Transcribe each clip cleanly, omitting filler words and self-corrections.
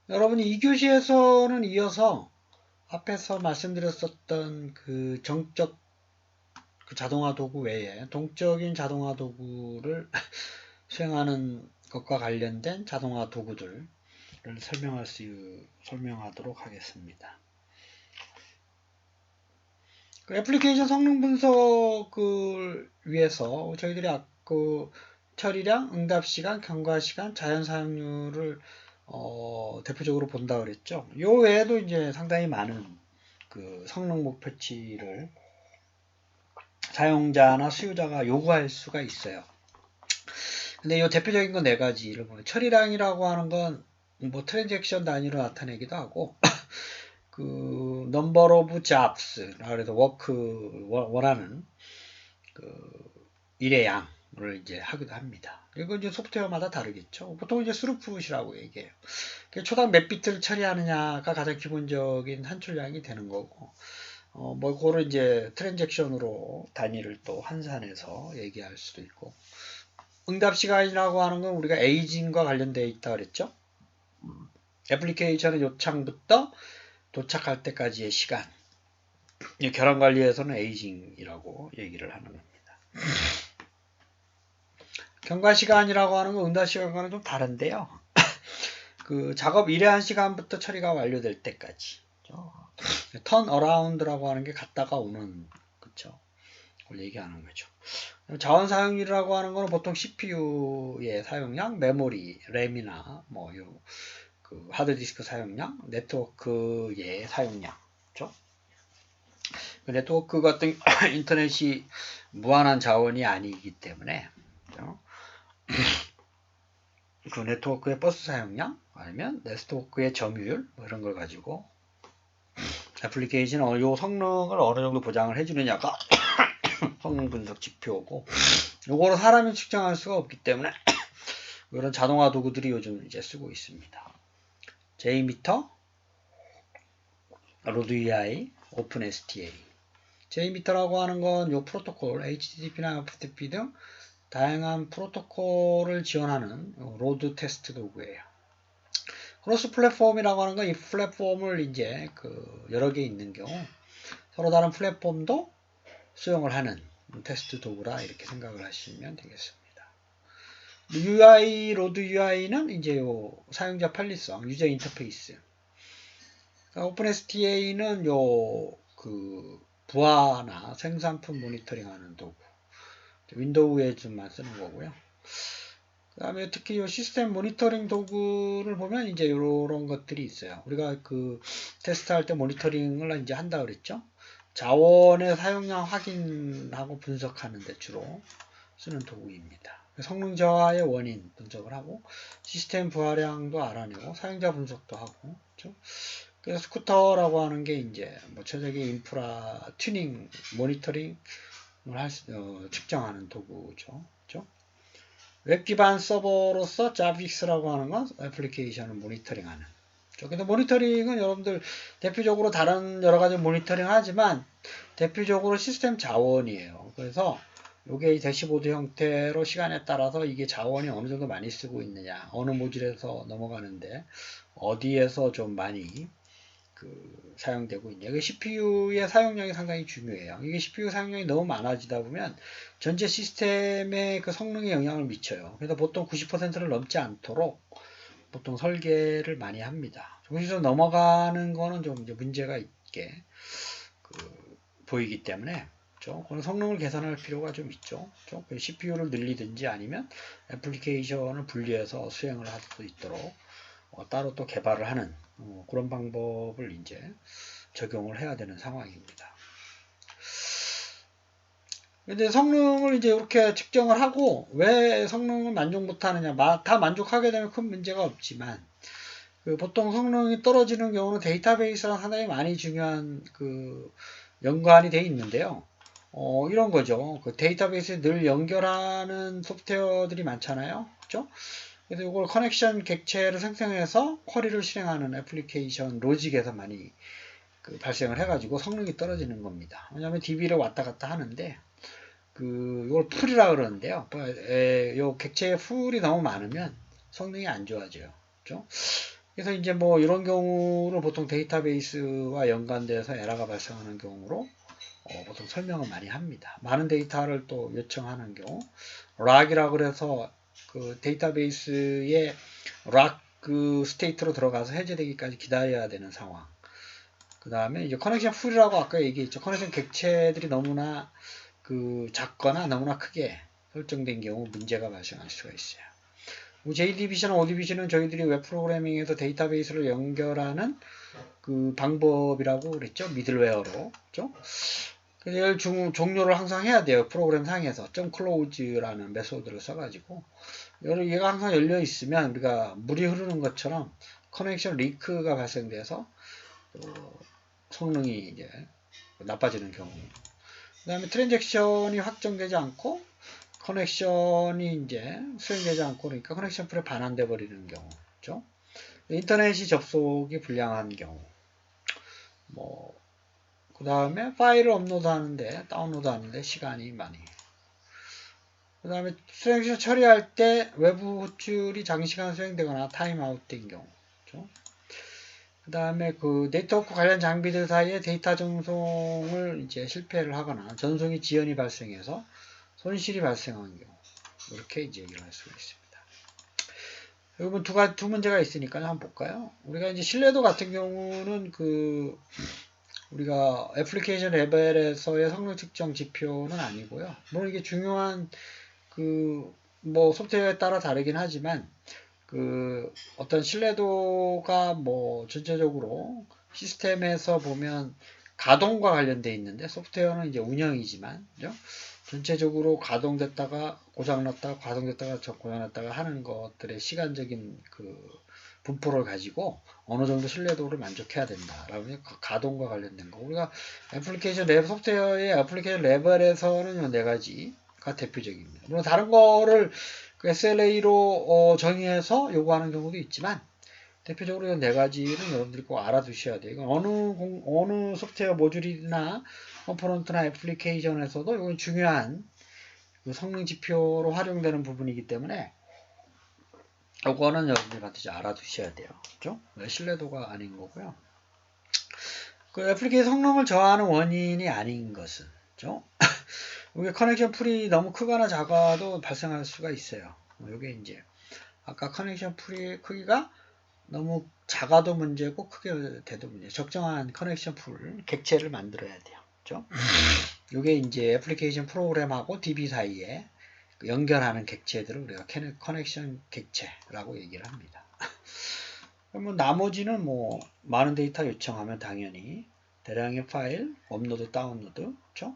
여러분이 2교시에서는 이어서 앞에서 말씀드렸었던 그 정적 그 자동화 도구 외에 동적인 자동화 도구를 수행하는 것과 관련된 자동화 도구들을 설명하도록 하겠습니다. 그 애플리케이션 성능 분석을 위해서 저희들이 그 처리량, 응답시간, 경과시간, 자연 사용률을 대표적으로 본다 그랬죠. 요 외에도 이제 상당히 많은 그 성능 목표치를 사용자나 수요자가 요구할 수가 있어요. 근데 이 대표적인 건 네 가지를 보면 처리량이라고 하는 건 뭐 트랜잭션 단위로 나타내기도 하고 그 number of jobs 그래서 워크 원하는 그 일의 양을 이제 하기도 합니다. 이거 이제 소프트웨어마다 다르겠죠. 보통 이제 스루풋이라고 얘기해요. 초당 몇 비트를 처리하느냐가 가장 기본적인 한출량이 되는 거고, 뭐 그거를 이제 트랜잭션으로 단위를 또 환산해서 얘기할 수도 있고, 응답 시간이라고 하는 건 우리가 에이징과 관련되어 있다 그랬죠. 애플리케이션의 요청부터 도착할 때까지의 시간. 결함 관리에서는 에이징이라고 얘기를 하는 겁니다. 경과 시간이라고 하는 건 응답 시간과는 좀 다른데요. 그 작업 일회한 시간부터 처리가 완료될 때까지. 턴 어라운드라고 하는 게 갔다가 오는, 그쵸? 그걸 얘기하는 거죠. 자원 사용률이라고 하는 거는 보통 CPU의 사용량, 메모리, 램이나 그 하드디스크 사용량, 네트워크의 사용량, 그렇죠? 그 네트워크 같은 인터넷이 무한한 자원이 아니기 때문에 그렇죠? 그 네트워크의 버스 사용량 아니면 네트워크의 점유율 뭐 이런 걸 가지고 애플리케이션은 이 성능을 어느 정도 보장을 해주느냐가 성능 분석 지표고 요거를 사람이 측정할 수가 없기 때문에 이런 자동화 도구들이 요즘 이제 쓰고 있습니다. JMeter, 로드EI, OpenSTA. JMeter라고 하는 건 요 프로토콜 HTTP나 FTP 등 다양한 프로토콜을 지원하는 로드 테스트 도구예요. 크로스 플랫폼이라고 하는 건 이 플랫폼을 이제 그 여러 개 있는 경우 서로 다른 플랫폼도 수용을 하는 테스트 도구라 이렇게 생각을 하시면 되겠습니다. UI, 로드 UI는 이제 요 사용자 편리성, 유저 인터페이스. 오픈STA는 요 그 부하나 생산품 모니터링하는 도구. 윈도우에 좀만 쓰는 거고요. 그 다음에 특히 요 시스템 모니터링 도구를 보면 이제 이런 것들이 있어요. 우리가 그 테스트할 때 모니터링을 이제 한다 그랬죠. 자원의 사용량 확인하고 분석하는 데 주로 쓰는 도구입니다. 성능 저하의 원인 분석을 하고 시스템 부하량도 알아내고 사용자 분석도 하고 그렇죠? 그래서 스쿠터라고 하는 게 이제 뭐 최적의 인프라 튜닝 모니터링을 측정하는 도구죠. 그렇죠? 웹 기반 서버로서 자빅스라고 하는 건 애플리케이션을 모니터링하는. 근데 모니터링은 여러분들 대표적으로 다른 여러 가지 모니터링 하지만 대표적으로 시스템 자원이에요. 그래서 이게 대시보드 형태로 시간에 따라서 이게 자원이 어느 정도 많이 쓰고 있느냐, 어느 모듈에서 넘어가는데 어디에서 좀 많이 사용되고 있냐. 이게 CPU의 사용량이 상당히 중요해요. 이게 CPU 사용량이 너무 많아지다 보면 전체 시스템의 그 성능에 영향을 미쳐요. 그래서 보통 90%를 넘지 않도록 보통 설계를 많이 합니다. 거기서 넘어가는 거는 좀 이제 문제가 있게 보이기 때문에 그런 성능을 개선할 필요가 좀 있죠. CPU를 늘리든지 아니면 애플리케이션을 분리해서 수행을 할 수 있도록 따로 또 개발을 하는 그런 방법을 이제 적용을 해야 되는 상황입니다. 근데 성능을 이제 이렇게 측정을 하고 왜 성능을 만족 못하느냐, 다 만족하게 되면 큰 문제가 없지만 보통 성능이 떨어지는 경우는 데이터베이스랑 상당히 많이 중요한 연관이 되어 있는데요. 이런 거죠. 그 데이터베이스에 늘 연결하는 소프트웨어들이 많잖아요. 그죠? 그래서 이걸 커넥션 객체를 생성해서 쿼리를 실행하는 애플리케이션 로직에서 많이 발생을 해가지고 성능이 떨어지는 겁니다. 왜냐하면 DB를 왔다 갔다 하는데 이걸 풀이라 그러는데요. 이 객체의 풀이 너무 많으면 성능이 안 좋아져요. 그죠? 그래서 이제 뭐 이런 경우를 보통 데이터베이스와 연관돼서 에러가 발생하는 경우로 보통 설명을 많이 합니다. 많은 데이터를 또 요청하는 경우, 락이라고 그래서 그 데이터베이스에 락 그 스테이트로 들어가서 해제되기까지 기다려야 되는 상황. 그 다음에 이제 커넥션 풀이라고 아까 얘기했죠. 커넥션 객체들이 너무나 그 작거나 너무나 크게 설정된 경우 문제가 발생할 수가 있어요. JDBC나 ODBC는 저희들이 웹 프로그래밍에서 데이터베이스를 연결하는 그 방법이라고 그랬죠. 미들웨어로. 그죠? 그래서 종료를 항상 해야 돼요. 프로그램 상에서. .close라는 메소드를 써가지고. 얘가 항상 열려 있으면 우리가 물이 흐르는 것처럼 커넥션 리크가 발생돼서 성능이 이제 나빠지는 경우. 그 다음에 트랜잭션이 확정되지 않고 커넥션이 이제 수행되지 않고 그러니까 커넥션 풀에 반환돼 버리는 경우. 그죠? 인터넷이 접속이 불량한 경우. 그 다음에 파일을 업로드 하는데, 다운로드 하는데 시간이 많이. 그 다음에 수행 처리할 때 외부 호출이 장시간 수행되거나 타임아웃 된 경우. 그렇죠? 그 다음에 그 네트워크 관련 장비들 사이에 데이터 전송을 이제 실패를 하거나 전송이 지연이 발생해서 손실이 발생한 경우. 이렇게 이제 얘기를 할 수가 있습니다. 여러분 두 문제가 있으니까 한번 볼까요? 우리가 이제 신뢰도 같은 경우는 우리가 애플리케이션 레벨에서의 성능 측정 지표는 아니고요. 물론 이게 중요한 뭐 소프트웨어에 따라 다르긴 하지만 어떤 신뢰도가 뭐 전체적으로 시스템에서 보면 가동과 관련돼 있는데 소프트웨어는 이제 운영이지만 그죠? 전체적으로 가동됐다가 고장났다가 가동됐다가 고장났다가 하는 것들의 시간적인 분포를 가지고 어느 정도 신뢰도를 만족해야 된다라고 가동과 관련된 거. 우리가 애플리케이션 소프트웨어의 애플리케이션 레벨에서는 네 가지가 대표적입니다. 물론 다른 거를 SLA로 정의해서 요구하는 경우도 있지만 대표적으로 네 가지는 여러분들이 꼭 알아두셔야 돼요. 이건 어느 소프트웨어 모듈이나 컴포넌트나 애플리케이션에서도 이건 중요한 성능 지표로 활용되는 부분이기 때문에 이거는 여러분들이 반드시 알아두셔야 돼요. 그죠? 신뢰도가 아닌 거고요. 애플리케이션 성능을 저하하는 원인이 아닌 것은, 그죠? 이게 커넥션 풀이 너무 크거나 작아도 발생할 수가 있어요. 이게 이제 아까 커넥션 풀이 크기가 너무 작아도 문제고 크게 돼도 문제. 적정한 커넥션 풀 객체를 만들어야 돼요. 그죠? 이게 이제 애플리케이션 프로그램하고 DB 사이에 연결하는 객체들을 우리가 커넥션 객체라고 얘기를 합니다. 그러면 나머지는 뭐 많은 데이터 요청하면 당연히 대량의 파일, 업로드, 다운로드, 그렇죠?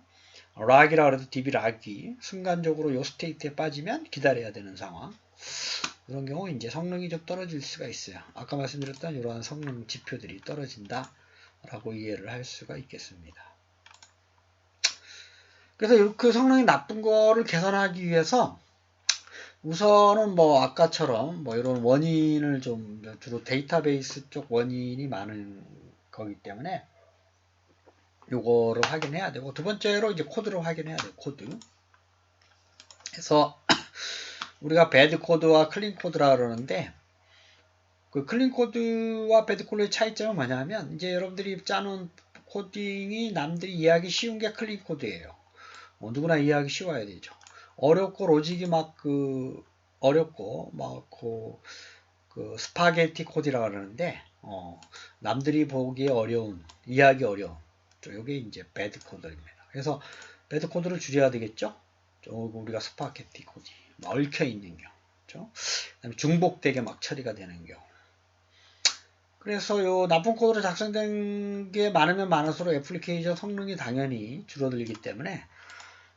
락이라 그래도 DB 락이 순간적으로 이 스테이트에 빠지면 기다려야 되는 상황. 이런 경우 이제 성능이 좀 떨어질 수가 있어요. 아까 말씀드렸던 이러한 성능 지표들이 떨어진다라고 이해를 할 수가 있겠습니다. 그래서 그 성능이 나쁜 거를 개선하기 위해서 우선은 뭐 아까처럼 뭐 이런 원인을 좀 주로 데이터베이스 쪽 원인이 많은 거기 때문에 요거를 확인해야 되고 두 번째로 이제 코드를 확인해야 돼요. 코드. 그래서 우리가 배드 코드와 클린 코드라 그러는데 그 클린 코드와 배드 코드의 차이점은 뭐냐면 이제 여러분들이 짜놓은 코딩이 남들이 이해하기 쉬운 게 클린 코드예요. 누구나 이해하기 쉬워야 되죠. 어렵고 로직이 어렵고 스파게티 코드라 그러는데 남들이 보기에 어려운 이해하기 어려운 요게 이제 배드 코드입니다. 그래서 배드 코드를 줄여야 되겠죠. 우리가 스파게티 코드 얽혀 있는 경우, 그렇죠? 그다음에 중복되게 막 처리가 되는 경우. 그래서 요 나쁜 코드로 작성된 게 많으면 많을수록 애플리케이션 성능이 당연히 줄어들기 때문에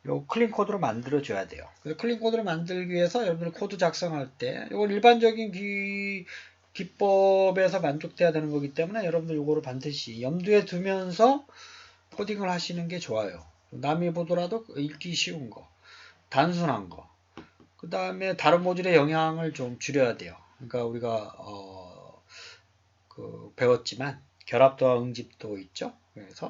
요 클린 코드로 만들어 줘야 돼요. 그래서 클린 코드를 만들기 위해서 여러분들 코드 작성할 때 이건 일반적인 기법에서 만족돼야 되는 거기 때문에 여러분들 요거를 반드시 염두에 두면서 코딩을 하시는 게 좋아요. 남이 보더라도 읽기 쉬운 거, 단순한 거. 그 다음에 다른 모듈의 영향을 좀 줄여야 돼요. 그러니까 우리가 배웠지만 결합도와 응집도 있죠. 그래서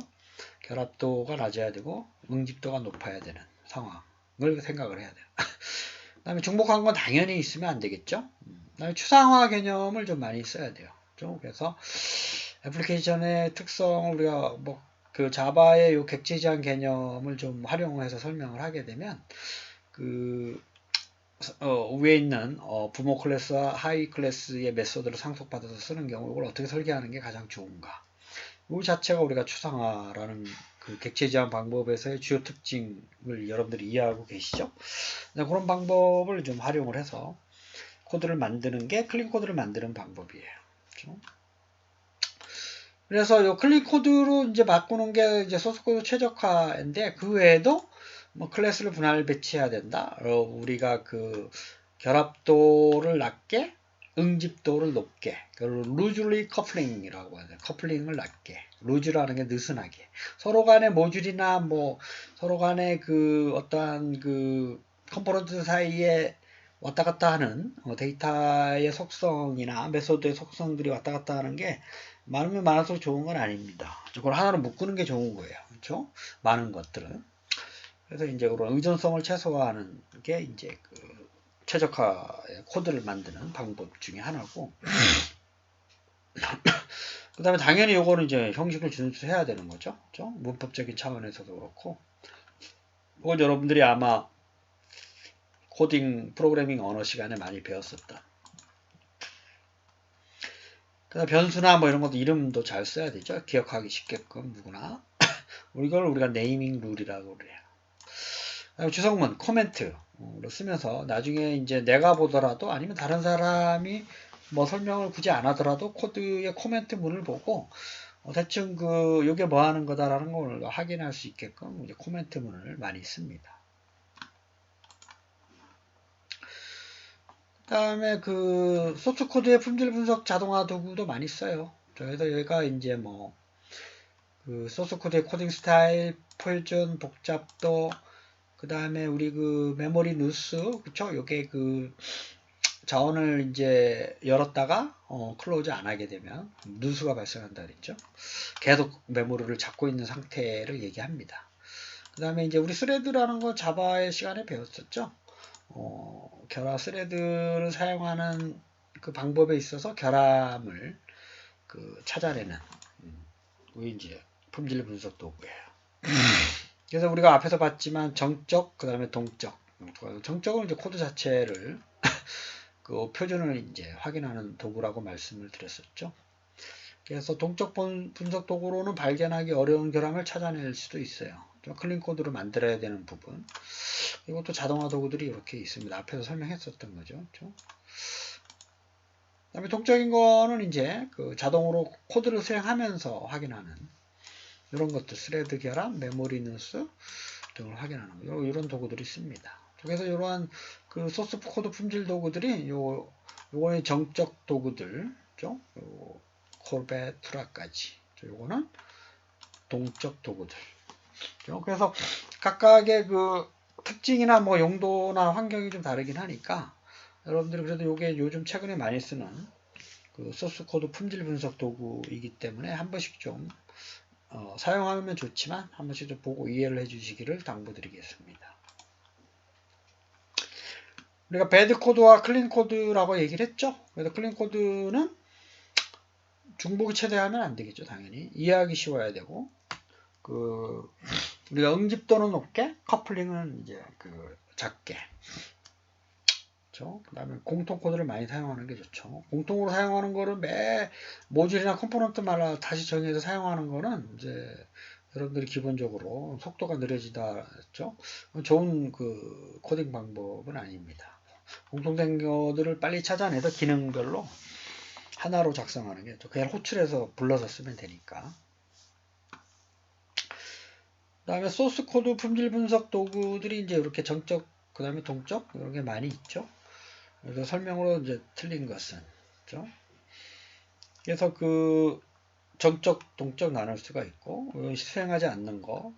결합도가 낮아야 되고 응집도가 높아야 되는 상황을 생각을 해야 돼요. 그 다음에 중복한 건 당연히 있으면 안 되겠죠. 그 다음에 추상화 개념을 좀 많이 써야 돼요. 그래서 애플리케이션의 특성을 우리가 뭐 그 자바의 요 객체 제한 개념을 좀 활용해서 설명을 하게 되면 그 위에 있는 부모 클래스와 하이 클래스의 메소드를 상속받아서 쓰는 경우 이걸 어떻게 설계하는 게 가장 좋은가. 이 자체가 우리가 추상화라는 그 객체 제한 방법에서의 주요 특징을 여러분들이 이해하고 계시죠? 그런 방법을 좀 활용을 해서 코드를 만드는 게 클린 코드를 만드는 방법이에요. 그렇죠? 그래서 이 클린 코드로 이제 바꾸는 게 이제 소스 코드 최적화인데 그 외에도 뭐 클래스를 분할 배치해야 된다. 우리가 그 결합도를 낮게 응집도를 높게 루즈리 커플링이라고 하죠. 커플링을 낮게 루즈라는 게 느슨하게 서로 간의 모듈이나 뭐 서로 간의 그 어떠한 그 컴포넌트 사이에 왔다 갔다 하는 데이터의 속성이나 메소드의 속성들이 왔다 갔다 하는 게 많으면 많아서 좋은 건 아닙니다. 그걸 하나로 묶는 게 좋은 거예요. 그렇죠? 많은 것들은. 그래서 이제 그런 의존성을 최소화하는 게 이제 그 최적화의 코드를 만드는 방법 중에 하나고. 그 다음에 당연히 요거는 이제 형식을 준수해야 되는 거죠. 그렇죠? 문법적인 차원에서도 그렇고. 이건 여러분들이 아마 코딩 프로그래밍 언어 시간에 많이 배웠었다. 그다음 변수나 뭐 이런 것도 이름도 잘 써야 되죠. 기억하기 쉽게끔 누구나. 이걸 우리가 네이밍 룰이라고 그래요. 주석문, 코멘트로 쓰면서 나중에 이제 내가 보더라도 아니면 다른 사람이 뭐 설명을 굳이 안 하더라도 코드의 코멘트 문을 보고 대충 그 요게 뭐 하는 거다라는 걸 확인할 수 있게끔 이제 코멘트 문을 많이 씁니다. 그 다음에 그 소스 코드의 품질 분석 자동화 도구도 많이 써요. 그래서 여기가 이제 뭐 그 소스 코드의 코딩 스타일, 표준, 복잡도, 그 다음에 우리 그 메모리 누스, 그쵸? 요게 그 자원을 이제 열었다가 클로즈 안 하게 되면 누수가 발생한다 그랬죠. 계속 메모리를 잡고 있는 상태를 얘기합니다. 그 다음에 이제 우리 스레드라는 거 자바의 시간에 배웠었죠. 결합 스레드를 사용하는 그 방법에 있어서 결함을 그 찾아내는 이제 품질 분석 도구예요. 그래서 우리가 앞에서 봤지만 정적, 그 다음에 동적. 정적은 이제 코드 자체를 그 표준을 이제 확인하는 도구라고 말씀을 드렸었죠. 그래서 동적 분석 도구로는 발견하기 어려운 결함을 찾아낼 수도 있어요. 클린 코드로 만들어야 되는 부분. 이것도 자동화 도구들이 이렇게 있습니다. 앞에서 설명했었던 거죠. 그렇죠? 그다음에 동적인 거는 이제 그 자동으로 코드를 수행하면서 확인하는 이런 것들, 스레드 결합, 메모리 누수 등을 확인하는 거, 이런 도구들이 있습니다. 그래서 이러한 그 소스 코드 품질 도구들이 요거는 정적 도구들죠. 콜벳, 투라까지. 요거는 동적 도구들. 그래서 각각의 그 특징이나 뭐 용도나 환경이 좀 다르긴 하니까 여러분들이 그래도 요게 요즘 최근에 많이 쓰는 그 소스 코드 품질 분석 도구이기 때문에 한 번씩 좀 사용하면 좋지만 한 번씩 좀 보고 이해를 해주시기를 당부드리겠습니다. 우리가 배드 코드와 클린 코드라고 얘기를 했죠. 그래서 클린 코드는 중복이 최대하면 안 되겠죠, 당연히. 이해하기 쉬워야 되고, 그 우리가 응집도는 높게, 커플링은 이제 그 작게. 그 다음에 공통 코드를 많이 사용하는 게 좋죠. 공통으로 사용하는 거를 매 모듈이나 컴포넌트마다 다시 정해서 사용하는 거는 이제 여러분들이 기본적으로 속도가 느려지다 했죠. 좋은 그 코딩 방법은 아닙니다. 공통된 것들을 빨리 찾아내서 기능별로 하나로 작성하는 게 그냥 호출해서 불러서 쓰면 되니까. 그 다음에 소스 코드 품질 분석 도구들이 이제 이렇게 정적, 그 다음에 동적 이런 게 많이 있죠. 그래서 설명으로 이제 틀린 것은, 그렇죠? 그래서 그 정적, 동적 나눌 수가 있고, 수행하지 않는 거,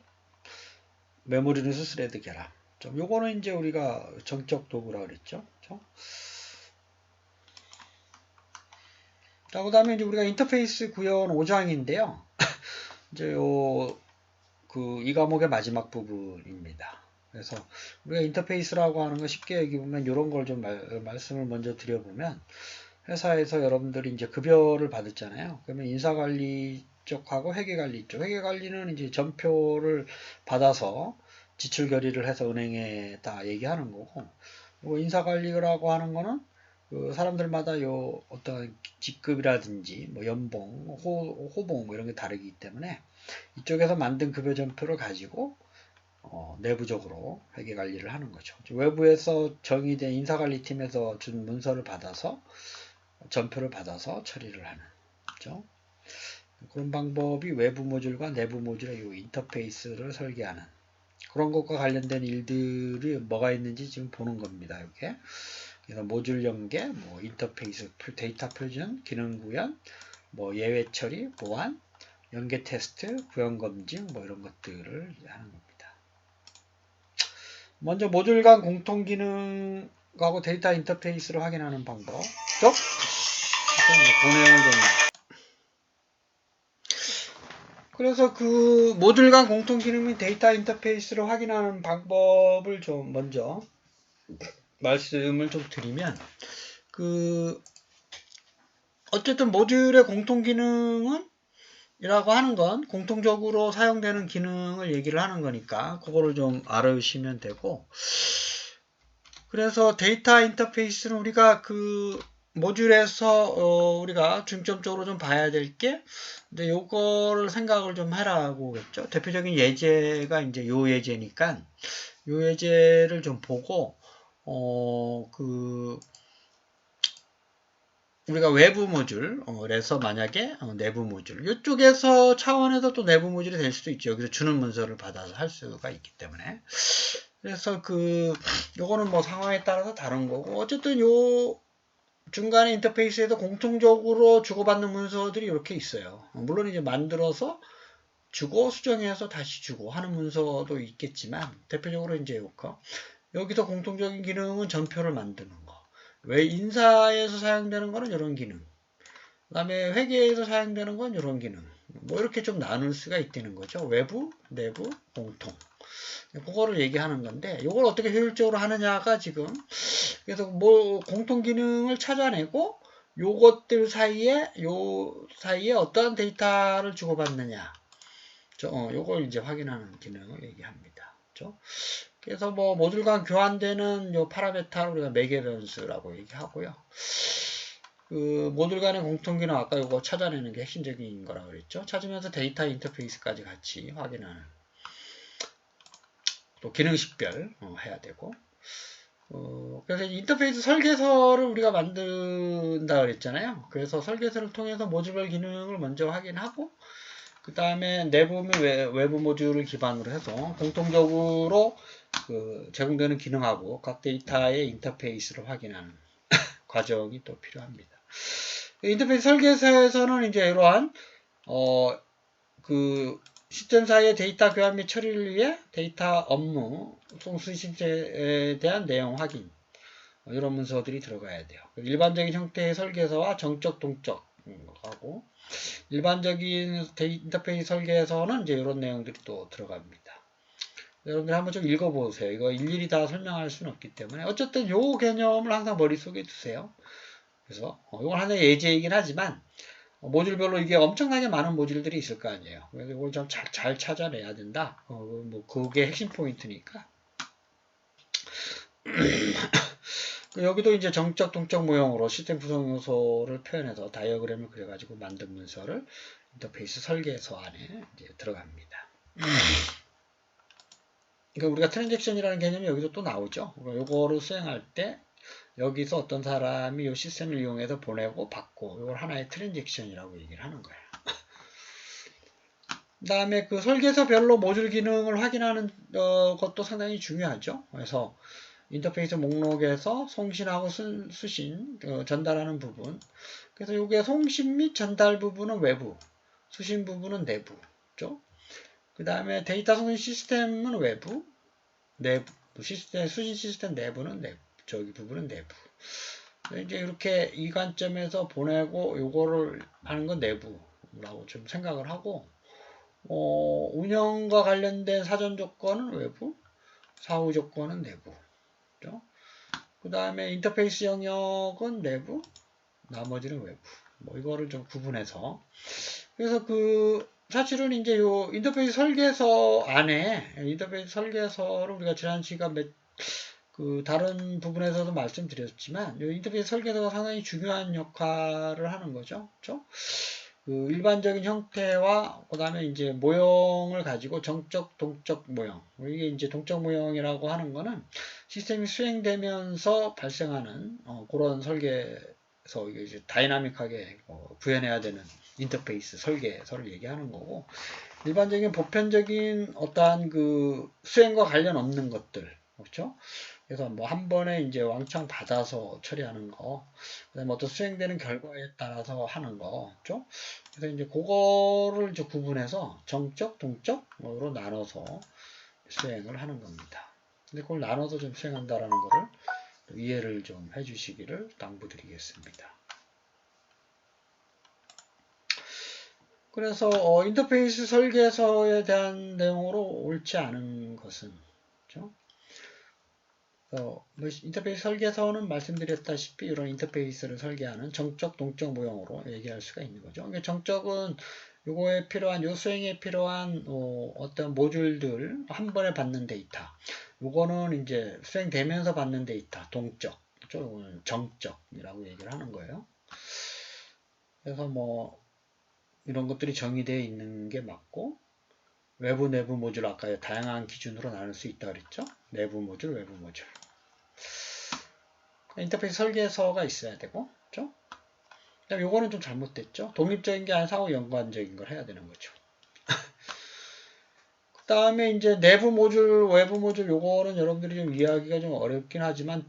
메모리는 스레드 결합. 요거는 이제 우리가 정적 도구라 그랬죠. 그렇죠? 자, 그 다음에 이제 우리가 인터페이스 구현 5장인데요. 이제 이 과목의 마지막 부분입니다. 그래서 우리가 인터페이스라고 하는 거 쉽게 여기 보면 이런 걸 좀 말씀을 먼저 드려보면 회사에서 여러분들이 이제 급여를 받았잖아요. 그러면 인사관리 쪽하고 회계관리 쪽. 회계관리는 이제 전표를 받아서 지출 결의를 해서 은행에 다 얘기하는 거고, 뭐 인사관리라고 하는 거는 그 사람들마다 요 어떤 직급이라든지 뭐 연봉, 호봉 뭐 이런 게 다르기 때문에 이쪽에서 만든 급여 전표를 가지고 내부적으로 회계 관리를 하는 거죠. 외부에서 정의된 인사관리팀에서 준 문서를 받아서 전표를 받아서 처리를 하는 거죠. 그런 방법이 외부 모듈과 내부 모듈의 이 인터페이스를 설계하는 그런 것과 관련된 일들이 뭐가 있는지 지금 보는 겁니다. 이렇게. 그래서 모듈 연계, 뭐 인터페이스, 데이터 표준, 기능 구현, 뭐 예외 처리, 보안, 연계 테스트, 구현 검증, 뭐 이런 것들을 하는 겁니다. 먼저 모듈 간 공통 기능하고 데이터 인터페이스를 확인하는 방법. 쪽 보내는 좀. 그래서 그 모듈 간 공통 기능 및 데이터 인터페이스를 확인하는 방법을 좀 먼저 말씀을 좀 드리면, 그 어쨌든 모듈의 공통 기능은 이라고 하는 건 공통적으로 사용되는 기능을 얘기를 하는 거니까 그거를 좀 알아주시면 되고, 그래서 데이터 인터페이스는 우리가 그 모듈에서 우리가 중점적으로 좀 봐야 될 게, 근데 요거를 생각을 좀 하라고겠죠. 대표적인 예제가 이제 요 예제니까 요 예제를 좀 보고 우리가 외부 모듈에서 만약에 내부 모듈 이쪽에서 차원에서 또 내부 모듈이 될 수도 있죠. 여기서 주는 문서를 받아서 할 수가 있기 때문에. 그래서 요거는 뭐 상황에 따라서 다른 거고, 어쨌든 요 중간에 인터페이스에도 공통적으로 주고받는 문서들이 이렇게 있어요. 물론 이제 만들어서 주고 수정해서 다시 주고 하는 문서도 있겠지만, 대표적으로 이제 요거 여기서 공통적인 기능은 전표를 만드는 거. 왜 인사에서 사용되는 거는 이런 기능. 그 다음에 회계에서 사용되는 건 이런 기능. 뭐 이렇게 좀 나눌 수가 있다는 거죠. 외부, 내부, 공통. 그거를 얘기하는 건데, 이걸 어떻게 효율적으로 하느냐가 지금, 그래서 뭐 공통 기능을 찾아내고 요것들 사이에 어떠한 데이터를 주고받느냐. 요걸 이제 확인하는 기능을 얘기합니다. 그렇죠? 그래서 뭐 모듈 간 교환되는 요 파라메타를 우리가 매개변수라고 얘기하고요. 그 모듈 간의 공통 기능 아까 요거 찾아내는 게 핵심적인 거라고 그랬죠. 찾으면서 데이터 인터페이스까지 같이 확인하는. 또 기능 식별 해야 되고. 그래서 인터페이스 설계서를 우리가 만든다 그랬잖아요. 그래서 설계서를 통해서 모듈별 기능을 먼저 확인하고, 그 다음에 내부 및 외부 모듈을 기반으로 해서 공통적으로 제공되는 기능하고 각 데이터의 인터페이스를 확인하는 과정이 또 필요합니다. 인터페이스 설계서에서는 이제 이러한 시스템사이의 데이터 교환 및 처리를 위해 데이터 업무, 송수신체에 대한 내용 확인, 이런 문서들이 들어가야 돼요. 일반적인 형태의 설계서와 정적, 동적 하고, 일반적인 인터페이스 설계에서는 이제 이런 내용들이 또 들어갑니다. 여러분들 한번 좀 읽어보세요. 이거 일일이 다 설명할 수는 없기 때문에 어쨌든 요 개념을 항상 머릿속에 두세요. 그래서 이건 하나의 예제이긴 하지만 모듈별로 이게 엄청나게 많은 모듈들이 있을 거 아니에요. 그래서 이걸 좀 잘 찾아내야 된다. 뭐 그게 핵심 포인트니까. 여기도 이제 정적, 동적 모형으로 시스템 구성 요소를 표현해서 다이어그램을 그려가지고 만든 문서를 인터페이스 설계서 안에 이제 들어갑니다. 그러니까 우리가 트랜잭션이라는 개념이 여기서 또 나오죠. 요거를 수행할 때 여기서 어떤 사람이 이 시스템을 이용해서 보내고 받고 이걸 하나의 트랜잭션이라고 얘기를 하는 거예요. 그 다음에 그 설계서별로 모듈 기능을 확인하는 것도 상당히 중요하죠. 그래서 인터페이스 목록에서 송신하고 수신, 전달하는 부분. 그래서 이게 송신 및 전달 부분은 외부, 수신 부분은 내부죠. 그 다음에 데이터 송신 시스템은 외부, 내부, 수신 시스템 내부는 내부, 부분은 내부. 이제 이렇게 이 관점에서 보내고 요거를 하는 건 내부라고 좀 생각을 하고, 운영과 관련된 사전 조건은 외부, 사후 조건은 내부. 그 다음에 인터페이스 영역은 내부, 나머지는 외부. 뭐 이거를 좀 구분해서. 그래서 사실은 이제 요 인터페이스 설계서 안에 인터페이스 설계서를 우리가 지난 시간 다른 부분에서도 말씀드렸지만 요 인터페이스 설계서가 상당히 중요한 역할을 하는 거죠. 그렇죠? 일반적인 형태와 그다음에 이제 모형을 가지고 정적, 동적 모형. 이게 이제 동적 모형이라고 하는 거는 시스템이 수행되면서 발생하는 그런 설계서 이게 이제 다이나믹하게 구현해야 되는 인터페이스 설계서를 얘기하는 거고, 일반적인 보편적인 어떠한 수행과 관련 없는 것들, 그렇죠? 그래서 뭐 한 번에 이제 왕창 받아서 처리하는 거, 그다음에 어떤 수행되는 결과에 따라서 하는 거, 그렇죠? 그래서 이제 그거를 이제 구분해서 정적, 동적으로 나눠서 수행을 하는 겁니다. 근데 그걸 나눠서 좀 수행한다라는 거를 이해를 좀 해주시기를 당부드리겠습니다. 그래서 인터페이스 설계서에 대한 내용으로 옳지 않은 것은, 그렇죠? 인터페이스 설계서는 말씀드렸다시피 이런 인터페이스를 설계하는 정적, 동적 모형으로 얘기할 수가 있는 거죠. 그러니까 정적은 요거에 필요한, 요 수행에 필요한 어떤 모듈들 한 번에 받는 데이터. 요거는 이제 수행되면서 받는 데이터, 동적. 요거는 정적이라고 얘기를 하는 거예요. 그래서 뭐 이런 것들이 정의되어 있는 게 맞고, 외부, 내부 모듈 아까 다양한 기준으로 나눌 수 있다 그랬죠? 내부 모듈, 외부 모듈. 인터페이스 설계서가 있어야 되고, 그렇죠? 그다음에 요거는 좀 잘못됐죠? 독립적인 게 아니라 상호 연관적인 걸 해야 되는 거죠. 그 다음에 이제 내부 모듈, 외부 모듈 요거는 여러분들이 좀 이해하기가 좀 어렵긴 하지만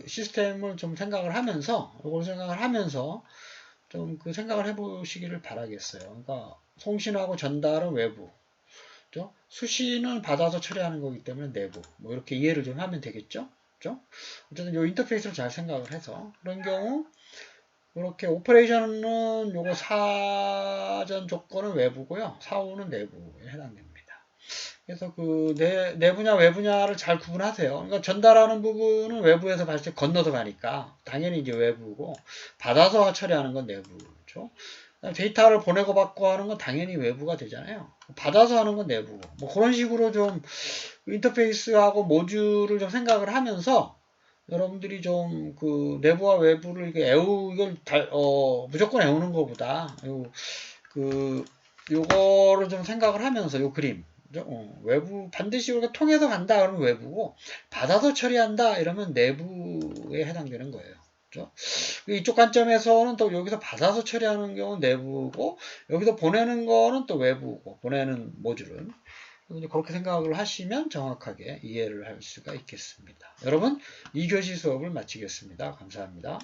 시스템을 좀 생각을 하면서, 요걸 생각을 하면서 좀 생각을 해보시기를 바라겠어요. 그러니까 송신하고 전달은 외부, 그렇죠? 수신은 받아서 처리하는 거기 때문에 내부. 뭐 이렇게 이해를 좀 하면 되겠죠? 그렇죠? 어쨌든 요 인터페이스를 잘 생각을 해서 그런 경우 이렇게 오퍼레이션은 요거 사전 조건은 외부고요. 사후는 내부에 해당됩니다. 그래서 내부냐 외부냐를 잘 구분하세요. 그러니까 전달하는 부분은 외부에서 건너서 가니까 당연히 이제 외부고, 받아서 처리하는 건 내부죠. 데이터를 보내고 받고 하는 건 당연히 외부가 되잖아요. 받아서 하는 건 내부고. 뭐 그런 식으로 좀 인터페이스하고 모듈을 좀 생각을 하면서 여러분들이 좀 내부와 외부를 이걸 무조건 애우는 것보다 요거를 좀 생각을 하면서 요 그림, 외부 반드시 우리가 통해서 간다 그러면 외부고, 받아서 처리한다 이러면 내부에 해당되는 거예요. 그렇죠? 이쪽 관점에서는 또 여기서 받아서 처리하는 경우는 내부고, 여기서 보내는 거는 또 외부고, 보내는 모듈은. 그렇게 생각을 하시면 정확하게 이해를 할 수가 있겠습니다. 여러분, 2교시 수업을 마치겠습니다. 감사합니다.